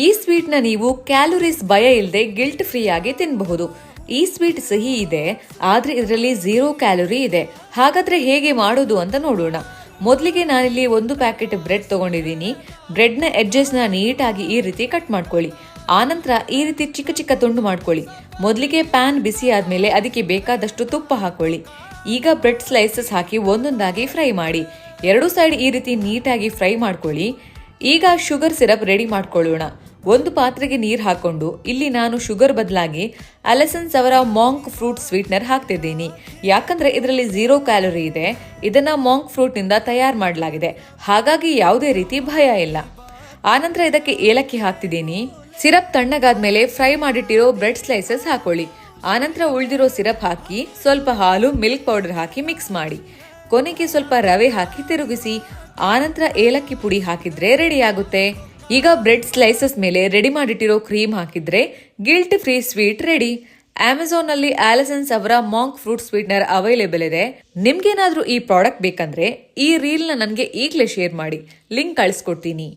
ಈ ಸ್ವೀಟ್ನ ನೀವು ಕ್ಯಾಲೋರೀಸ್ ಭಯ ಇಲ್ಲದೆ ಗಿಲ್ಟ್ ಫ್ರೀ ಆಗಿ ತಿನ್ನಬಹುದು. ಈ ಸ್ವೀಟ್ ಸಿಹಿ ಇದೆ, ಆದ್ರೆ ಇದರಲ್ಲಿ 0 ಕ್ಯಾಲೋರಿ ಇದೆ. ಹಾಗಾದ್ರೆ ಹೇಗೆ ಮಾಡೋದು ಅಂತ ನೋಡೋಣ. ಮೊದಲಿಗೆ ನಾನಿಲ್ಲಿ 1 ಪ್ಯಾಕೆಟ್ ಬ್ರೆಡ್ ತಗೊಂಡಿದ್ದೀನಿ. ಬ್ರೆಡ್ನ ಎಡ್ಜಸ್ನ ನೀಟಾಗಿ ಈ ರೀತಿ ಕಟ್ ಮಾಡ್ಕೊಳ್ಳಿ. ಆನಂತರ ಈ ರೀತಿ ಚಿಕ್ಕ ಚಿಕ್ಕ ತುಂಡು ಮಾಡ್ಕೊಳ್ಳಿ. ಮೊದಲಿಗೆ ಪ್ಯಾನ್ ಬಿಸಿ ಆದ್ಮೇಲೆ ಅದಕ್ಕೆ ಬೇಕಾದಷ್ಟು ತುಪ್ಪ ಹಾಕೊಳ್ಳಿ. ಈಗ ಬ್ರೆಡ್ ಸ್ಲೈಸಸ್ ಹಾಕಿ ಒಂದೊಂದಾಗಿ ಫ್ರೈ ಮಾಡಿ. 2 ಸೈಡ್ ಈ ರೀತಿ ನೀಟಾಗಿ ಫ್ರೈ ಮಾಡ್ಕೊಳ್ಳಿ. ಈಗ ಶುಗರ್ ಸಿರಪ್ ರೆಡಿ ಮಾಡ್ಕೊಳ್ಳೋಣ. ಒಂದು ಪಾತ್ರೆಗೆ ನೀರು ಹಾಕೊಂಡು ಇಲ್ಲಿ ನಾನು ಶುಗರ್ ಬದಲಾಗಿ ಅಲೆಸನ್ಸ್ ಅವರ ಮಾಂಕ್ ಫ್ರೂಟ್ ಸ್ವೀಟ್ನರ್ ಹಾಕ್ತಿದ್ದೀನಿ. ಯಾಕಂದ್ರೆ ಇದರಲ್ಲಿ 0 ಕ್ಯಾಲೋರಿ ಇದೆ. ಇದನ್ನ ಮಾಂಕ್ ಫ್ರೂಟ್ ನಿಂದ ತಯಾರು ಮಾಡಲಾಗಿದೆ, ಹಾಗಾಗಿ ಯಾವುದೇ ರೀತಿ ಭಯ ಇಲ್ಲ. ಆನಂತರ ಇದಕ್ಕೆ ಏಲಕ್ಕಿ ಹಾಕ್ತಿದ್ದೀನಿ. ಸಿರಪ್ ತಣ್ಣಗಾದ್ಮೇಲೆ ಫ್ರೈ ಮಾಡಿಟ್ಟಿರೋ ಬ್ರೆಡ್ ಸ್ಲೈಸಸ್ ಹಾಕೊಳ್ಳಿ. ಆನಂತರ ಉಳಿದಿರೋ ಸಿರಪ್ ಹಾಕಿ ಸ್ವಲ್ಪ ಹಾಲು, ಮಿಲ್ಕ್ ಪೌಡರ್ ಹಾಕಿ ಮಿಕ್ಸ್ ಮಾಡಿ. ಕೊನೆಗೆ ಸ್ವಲ್ಪ ರವೆ ಹಾಕಿ ತಿರುಗಿಸಿ. ಆನಂತರ ಏಲಕ್ಕಿ ಪುಡಿ ಹಾಕಿದ್ರೆ ರೆಡಿ ಆಗುತ್ತೆ. ಈಗ ಬ್ರೆಡ್ ಸ್ಲೈಸಸ್ ಮೇಲೆ ರೆಡಿ ಮಾಡಿಟ್ಟಿರೋ ಕ್ರೀಮ್ ಹಾಕಿದ್ರೆ guilt free sweet ready. Amazon ನಲ್ಲಿ ಆಲಿಸನ್ಸ್ ಅವರ ಮಾಂಕ್ ಫ್ರೂಟ್ ಸ್ವೀಟ್ನರ್ ಅವೈಲೇಬಲ್ ಇದೆ. ನಿಮ್ಗೇನಾದ್ರೂ ಈ ಪ್ರಾಡಕ್ಟ್ ಬೇಕಂದ್ರೆ ಈ ರೀಲ್ ನ ನನಗೆ ಈಗಲೇ ಶೇರ್ ಮಾಡಿ, ಲಿಂಕ್ ಕಳಿಸ್ಕೊಡ್ತೀನಿ.